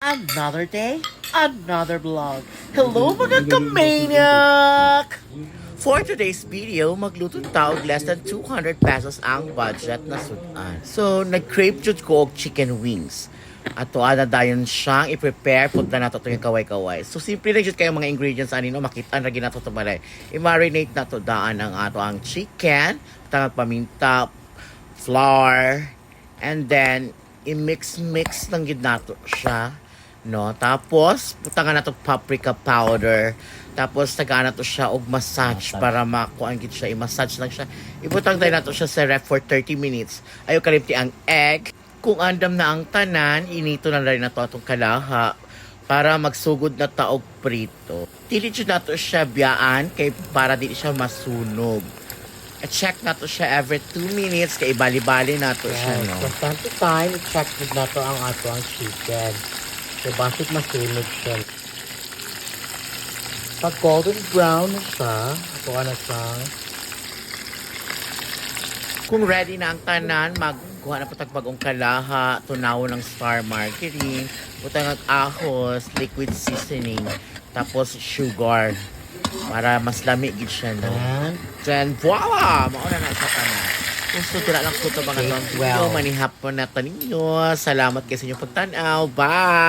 Another day, another vlog. Hello mga kamaniac! For today's video, magluto taog less than 200 pesos ang budget na sudan. So, nag-crave jud ko og chicken wings. Ato ana dayon siyang i-prepare punta nato to yung kaway-kaway. So simple lang jud kayo mga ingredients ani no makita ra ginato to balay. I-marinate na to daan ang ato ang chicken, tangag paminta, flour, and then i-mix lang gid nato siya. No, tapos putangan nato paprika powder. Tapos tagaan nato siya og massage para makuan gid siya, i-massage lang siya. Ibutang tayo nato siya sa ref for 30 minutes. Ayo kalimti ang egg. Kung andam na ang tanan, inito na rin na to atong kalaha para magsugod na taog prito. Dili jud nato siya biyaan kay para di siya masunog. I-check nato siya every 2 minutes kay bali-bali nato siya, no? From time to time, i-check jud nato ang ato ang chicken. So bakit masunog siya? Pag golden brown na siya, ako na siya. Kung ready na ang tanan, magkuha na po tagbagong kalaha, tunaw ng star margarine, utang ang ahos, liquid seasoning, tapos sugar para mas lamig gid siya, no? Then voila! Mauna na sa tanan. Gusto tira lang po ito mga video, manihap po na taninyo. Salamat kayo sa inyong pagtanaw. Bye!